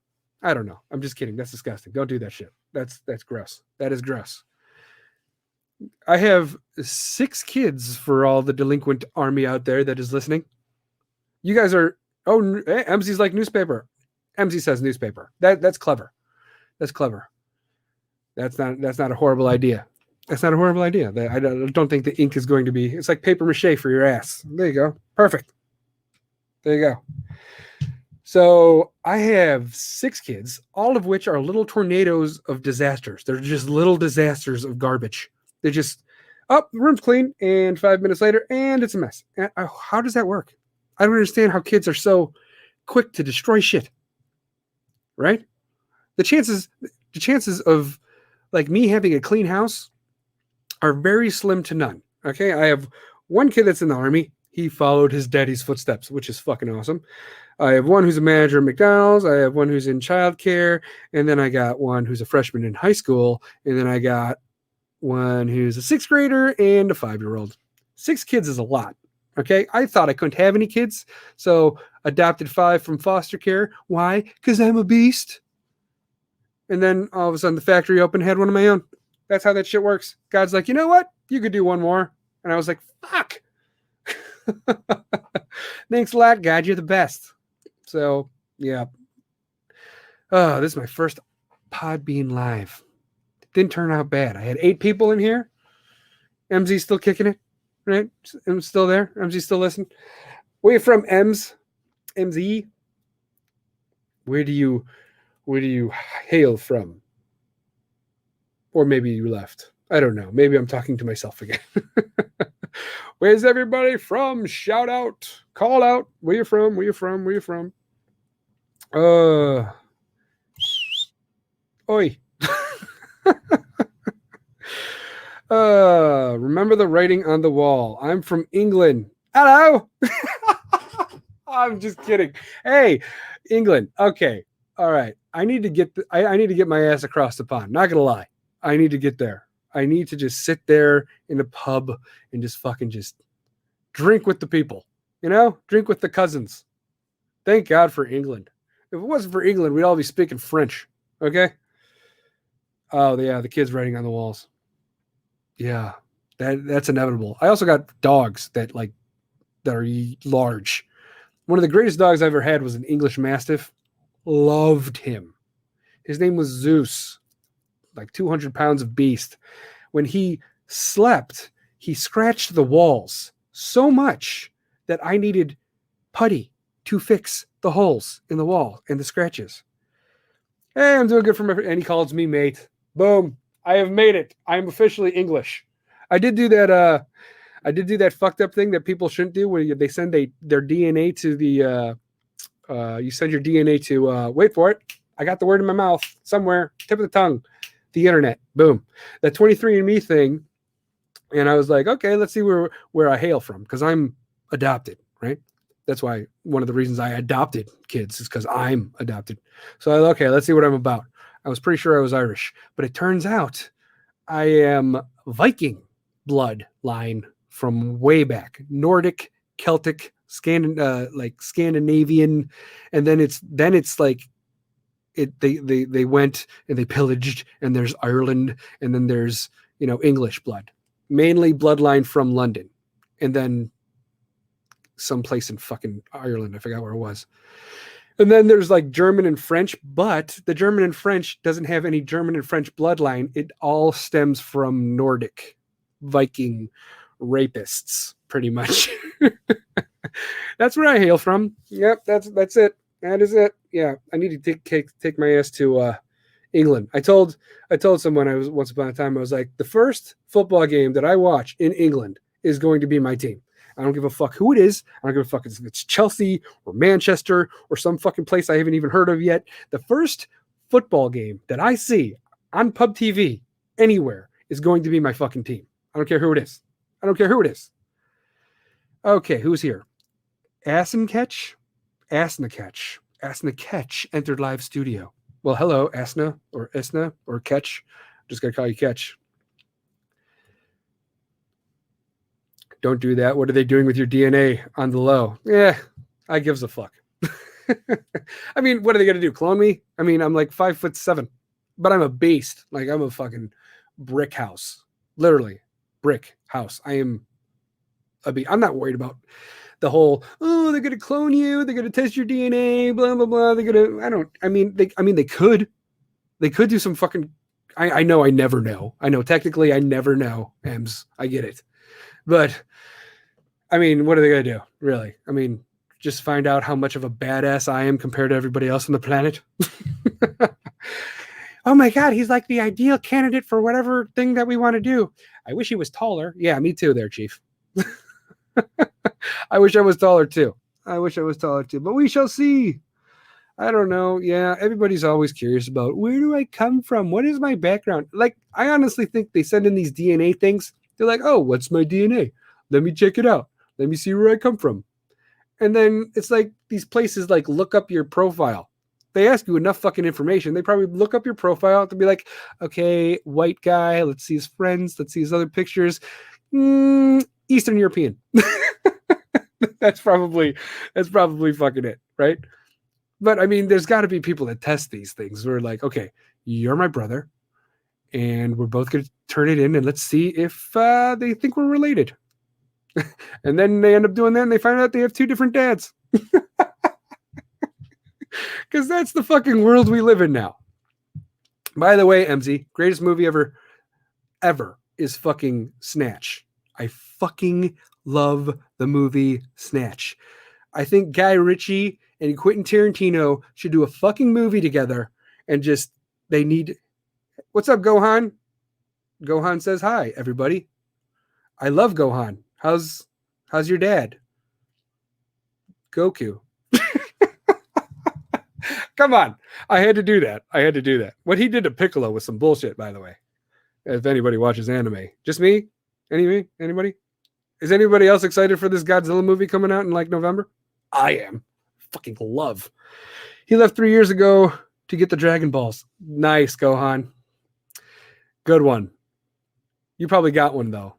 I don't know. I'm just kidding. That's disgusting. Don't do that shit. That's gross. That is gross. I have 6 kids for all the delinquent army out there that is listening. You guys are, hey, MZ's like newspaper. MZ says newspaper. That's clever. That's clever. That's not a horrible idea. That's not a horrible idea. I don't think the ink is going to be, it's like paper mache for your ass. There you go. Perfect. There you go. So I have 6 kids, all of which are little tornadoes of disasters. They're just little disasters of garbage. They're just, the room's clean, and 5 minutes later, and it's a mess. And, how does that work? I don't understand how kids are so quick to destroy shit. Right? The chances of like me having a clean house are very slim to none. Okay, I have one kid that's in the army. He followed his daddy's footsteps, which is fucking awesome. I have one who's a manager at McDonald's. I have one who's in childcare. And then I got one who's a freshman in high school. And then I got one who's a 6th grader and a 5-year-old. 6 kids is a lot. Okay. I thought I couldn't have any kids. So adopted 5 from foster care. Why? Because I'm a beast. And then all of a sudden the factory opened, had one of my own. That's how that shit works. God's like, you know what? You could do one more. And I was like, fuck. Thanks a lot, God. You're the best. So, yeah. Oh, this is my first pod being live. It didn't turn out bad. I had 8 people in here. MZ's still kicking it, right? M's still there. MZ's still listening. Where you from, M's? MZ? Where do you hail from? Or maybe you left. I don't know. Maybe I'm talking to myself again. Where's everybody from? Shout out. Call out. Where you from? Where you from? Where you from? Oi. Remember the writing on the wall. I'm from England. Hello. I'm just kidding. Hey, England. Okay. All right. I need to get my ass across the pond. Not gonna lie. I need to get there. I need to just sit there in a pub and just fucking just drink with the people. You know? Drink with the cousins. Thank God for England. If it wasn't for England, we'd all be speaking French. Okay? Oh, yeah, the kids writing on the walls. Yeah. That's inevitable. I also got dogs that are large. One of the greatest dogs I ever had was an English Mastiff. Loved him. His name was Zeus. Like 200 pounds of beast. When he slept, he scratched the walls so much that I needed putty to fix the holes in the wall and the scratches. Hey, I'm doing good for and he calls me mate. Boom. I have made it. I am officially English. I did do that fucked up thing that people shouldn't do where they send their DNA to the you send your DNA to wait for it. I got the word in my mouth somewhere, tip of the tongue. The internet, boom. That 23andMe thing, and I was like, okay, let's see where I hail from, because I'm adopted, right? That's why one of the reasons I adopted kids is because I'm adopted. So I okay, let's see what I'm about. I was pretty sure I was Irish, but it turns out I am Viking bloodline from way back, Nordic, Celtic, Scandinavian, and then it's like. They went and they pillaged, and there's Ireland, and then there's English blood, mainly bloodline from London, and then someplace in fucking Ireland, I forgot where it was, and then there's like German and French, but the German and French doesn't have any German and French bloodline. It all stems from Nordic, Viking, rapists, pretty much. That's where I hail from. Yep, that's it. That is it. Yeah, I need to take my ass to England. I told someone I was once upon a time, I was like, the first football game that I watch in England is going to be my team. I don't give a fuck who it is. I don't give a fuck if it's Chelsea or Manchester or some fucking place I haven't even heard of yet. The first football game that I see on Pub TV anywhere is going to be my fucking team. I don't care who it is. I don't care who it is. Okay, who's here? Asna Ketch entered live studio. Well, hello, Asna or Ketch. I'm just going to call you Ketch. Don't do that. What are they doing with your DNA on the low? Yeah, I gives a fuck. I mean, what are they going to do? Clone me? I mean, I'm like 5'7", but I'm a beast. Like, I'm a fucking brick house. Literally, brick house. I am a beast. I'm not worried about the whole, oh, they're going to clone you. They're going to test your DNA, blah, blah, blah. They're going to, they could. They could do some fucking, I know I never know. I know technically I never know, Ems. I get it. But, I mean, what are they going to do, really? I mean, just find out how much of a badass I am compared to everybody else on the planet. Oh, my God, he's like the ideal candidate for whatever thing that we want to do. I wish he was taller. Yeah, me too there, Chief. I wish I was taller, too. But we shall see. I don't know. Yeah, everybody's always curious about, where do I come from? What is my background? Like, I honestly think they send in these DNA things. They're like, oh, what's my DNA? Let me check it out. Let me see where I come from. And then it's like these places like look up your profile. They ask you enough fucking information. They probably look up your profile to be like, okay, white guy. Let's see his friends. Let's see his other pictures. Eastern European. That's probably fucking it, right? But I mean, there's got to be people that test these things. We're like, okay, you're my brother. And we're both going to turn it in and let's see if they think we're related. And then they end up doing that and they find out they have two different dads. Because that's the fucking world we live in now. By the way, MZ, greatest movie ever is fucking Snatch. I fucking love the movie Snatch. I think Guy Ritchie and Quentin Tarantino should do a fucking movie together and just, they need... What's up, Gohan? Gohan says hi, everybody. I love Gohan. How's your dad? Goku. Come on. I had to do that. What he did to Piccolo was some bullshit, by the way. If anybody watches anime. Just me? Anybody? Is anybody else excited for this Godzilla movie coming out in like November? I am. Fucking love. He left 3 years ago to get the Dragon Balls. Nice, Gohan. Good one. You probably got one, though.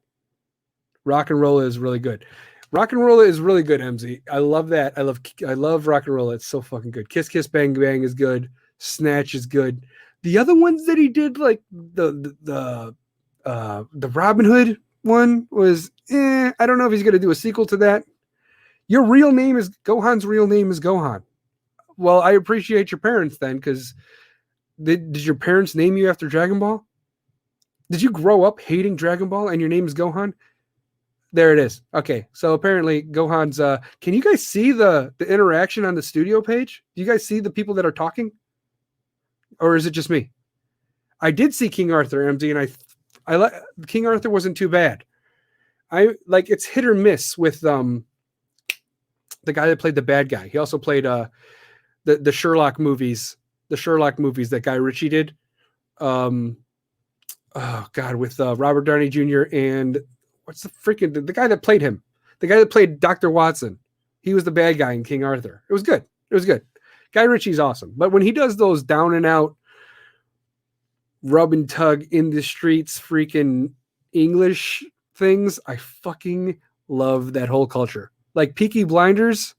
Rock and Roll is really good. MZ. I love that. I love Rock and Roll. It's so fucking good. Kiss Kiss Bang Bang is good. Snatch is good. The other ones that he did, like the Robin Hood one was, I don't know if he's going to do a sequel to that. Gohan's real name is Gohan. Well, I appreciate your parents then, because did your parents name you after Dragon Ball? Did you grow up hating Dragon Ball and your name is Gohan? There it is. Okay, so apparently Gohan's... can you guys see the interaction on the studio page? Do you guys see the people that are talking? Or is it just me? I did see King Arthur, MD, and I King Arthur wasn't too bad. It's hit or miss with the guy that played the bad guy. He also played the Sherlock movies. The Sherlock movies that Guy Ritchie did. With Robert Downey Jr. and what's the guy that played him? The guy that played Dr. Watson. He was the bad guy in King Arthur. It was good. Guy Ritchie's awesome. But when he does those down and out rub and tug in the streets freaking English things, I fucking love that whole culture. Like Peaky Blinders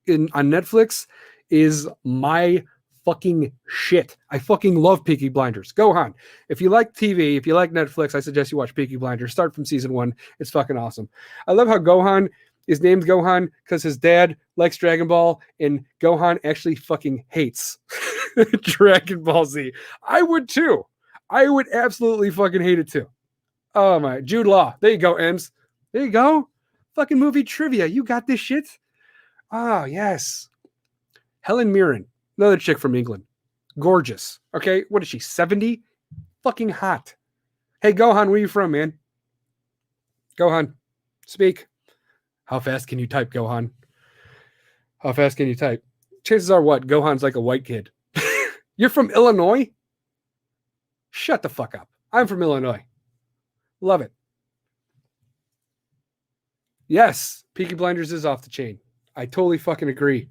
on Netflix is my fucking shit. I fucking love Peaky Blinders. Gohan. If you like TV, if you like Netflix, I suggest you watch Peaky Blinders. Start from season 1. It's fucking awesome. I love how Gohan is named Gohan because his dad likes Dragon Ball and Gohan actually fucking hates Dragon Ball Z. I would too. I would absolutely fucking hate it too. Oh my, Jude Law. There you go, Ems. There you go. Fucking movie trivia. You got this shit. Oh, yes. Helen Mirren, another chick from England. Gorgeous. Okay, what is she, 70? Fucking hot. Hey, Gohan, where you from, man? Gohan, speak. How fast can you type, Gohan? How fast can you type? Chances are what? Gohan's like a white kid. You're from Illinois? Shut the fuck up. I'm from Illinois. Love it. Yes, Peaky Blinders is off the chain. I totally fucking agree.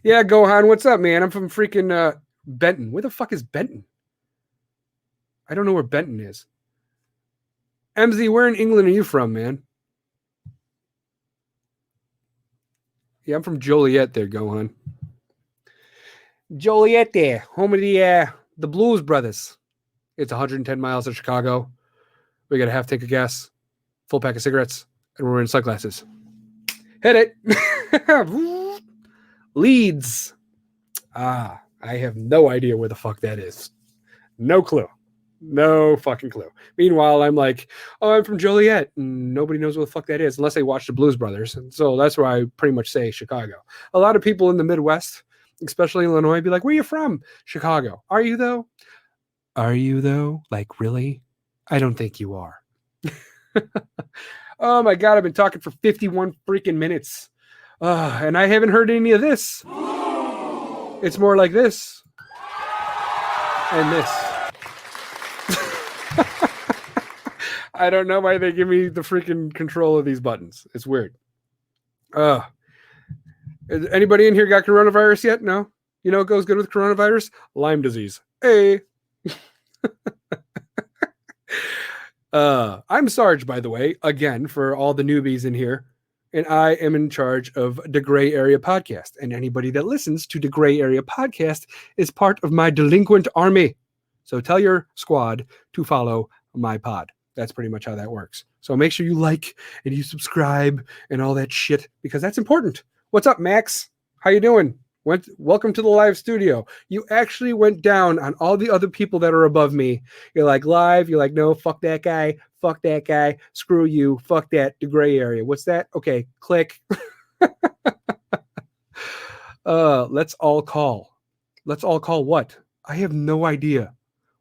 Yeah, Gohan, what's up, man? I'm from freaking Benton. Where the fuck is Benton? I don't know where Benton is. MZ, where in England are you from, man? Yeah, I'm from Joliet there, Gohan. Joliet there, home of the Blues Brothers. It's 110 miles to Chicago. We got a half tank of gas, full pack of cigarettes, and we're wearing sunglasses. Hit it. Leeds. I have no idea where the fuck that is. No clue. No fucking clue. Meanwhile, I'm like, oh, I'm from Joliet. And nobody knows what the fuck that is unless they watch the Blues Brothers. And so that's why I pretty much say Chicago. A lot of people in the Midwest, especially Illinois, be like, where are you from? Chicago. Are you though? Are you though? Like, really? I don't think you are. Oh my God, I've been talking for 51 freaking minutes. And I haven't heard any of this. It's more like this. And this. I don't know why they give me the freaking control of these buttons. It's weird. Anybody in here got coronavirus yet? No? You know what goes good with coronavirus? Lyme disease. Hey. I'm Sarge, by the way, again, for all the newbies in here. And I am in charge of the Gray Area Podcast. And anybody that listens to the Gray Area Podcast is part of my delinquent army. So tell your squad to follow my pod. That's pretty much how that works. So make sure you like and you subscribe and all that shit, because that's important. What's up, Max? How you doing? Welcome to the live studio. You actually went down on all the other people that are above me. You're like, live. You're like, no, fuck that guy. Fuck that guy. Screw you. Fuck that. The Gray Area. What's that? Okay, click. Let's all call. Let's all call what? I have no idea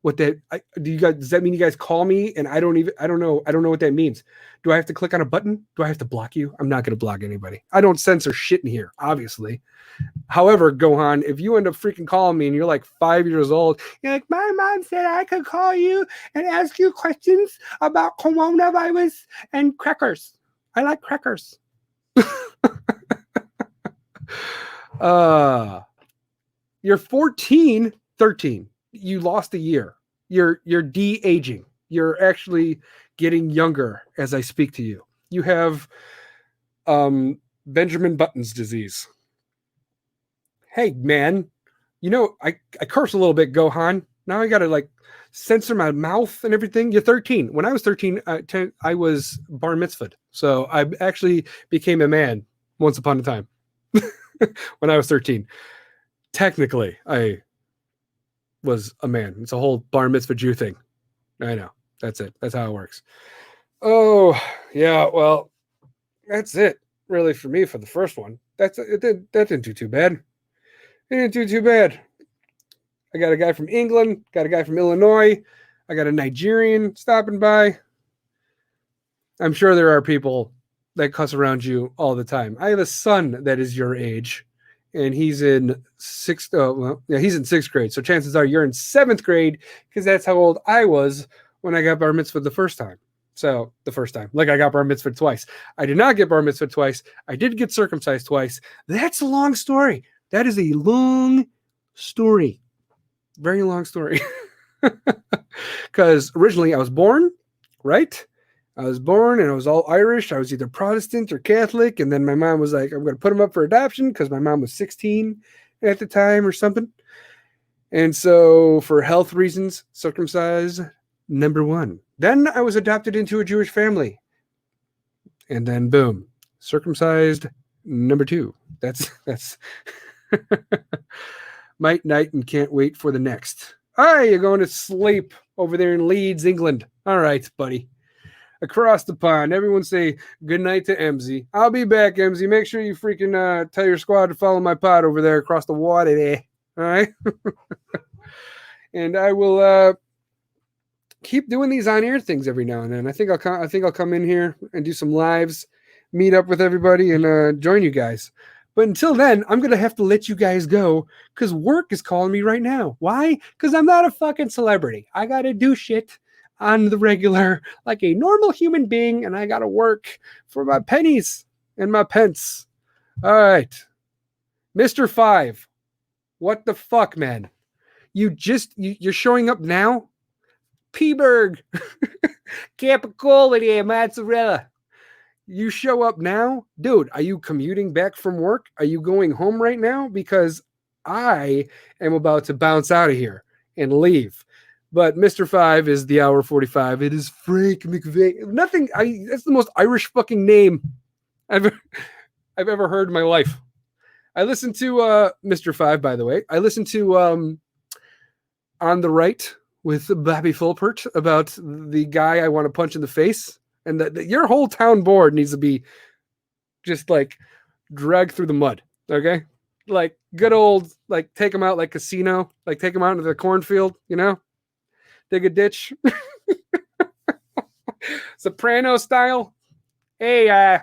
what that. Does that mean you guys call me and I don't know what that means? Do I have to click on a button? Do I have to block you? I'm not going to block anybody. I don't censor shit in here, obviously. However, Gohan, if you end up freaking calling me and you're like 5 years old, you're like, my mom said I could call you and ask you questions about coronavirus and crackers. I like crackers. You're 13. You lost a year. You're de-aging. You're actually getting younger as I speak to you. You have Benjamin Button's disease. Hey, man, you know, I curse a little bit, Gohan. Now I got to like censor my mouth and everything. You're 13. When I was 13, I was bar mitzvahed. So I actually became a man once upon a time when I was 13. Technically, I was a man. It's a whole bar mitzvah Jew thing. I know. That's it. That's how it works. Oh, yeah. Well, that's it really for me for the first one. That didn't do too bad. It didn't do too bad. I got a guy from England, got a guy from Illinois, I got a Nigerian stopping by. I'm sure there are people that cuss around you all the time. I have a son that is your age, and he's in sixth grade. So chances are you're in seventh grade, because that's how old I was when I got bar mitzvah the first time. So the first time, like I got bar mitzvah twice. I did not get bar mitzvah twice. I did get circumcised twice. That's a long story. That is a long story. Very long story. Because originally I was born, right? I was born and I was all Irish. I was either Protestant or Catholic. And then my mom was like, I'm going to put him up for adoption because my mom was 16 at the time or something. And so for health reasons, circumcised, number one. Then I was adopted into a Jewish family. And then boom, circumcised, number two. That's might night and can't wait for the next. All right, you're going to sleep over there in Leeds, England. All right, buddy. across the pond. Everyone say good night to MZ. I'll be back, MZ. Make sure you freaking tell your squad to follow my pod over there across the water there. All right. And I will keep doing these on-air things every now and then. I think I'll come in here and do some lives, meet up with everybody, and join you guys. But until then, I'm gonna have to let you guys go because work is calling me right now. Why? Because I'm not a fucking celebrity. I gotta do shit on the regular, like a normal human being, and I gotta work for my pennies and my pence. All right, Mr. 5. What the fuck, man? You're showing up now? P-Berg. Capicola there, mozzarella. You show up now? Dude, are you commuting back from work? Are you going home right now? Because I am about to bounce out of here and leave. But Mr. 5 is the hour 45. It is Frank McVeigh. That's the most Irish fucking name I've ever heard in my life. I listened to Mr. 5, by the way. I listened to On the Right with Bobby Fulpert about the guy I want to punch in the face. And your whole town board needs to be just like dragged through the mud. Okay. Like good old, like take them out like casino, like take them out into the cornfield, dig a ditch. Soprano style. Hey,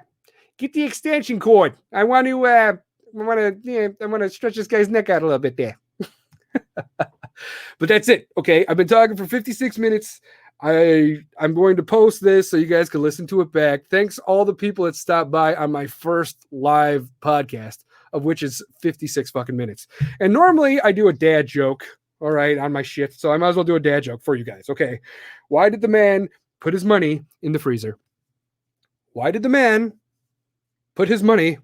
get the extension cord. I want to stretch this guy's neck out a little bit there. But that's it. Okay. I've been talking for 56 minutes. I'm going to post this so you guys can listen to it back. Thanks all the people that stopped by on my first live podcast, of which is 56 fucking minutes. And normally I do a dad joke, all right, on my shit. So I might as well do a dad joke for you guys. Okay. Why did the man put his money in the freezer? Why did the man put his money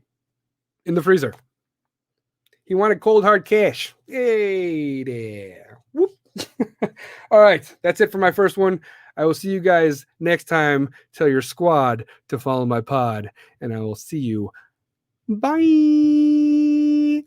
in the freezer? He wanted cold hard cash. Hey there. Whoop. All right, that's it for my first one. I will see you guys next time. Tell your squad to follow my pod, and I will see you. Bye.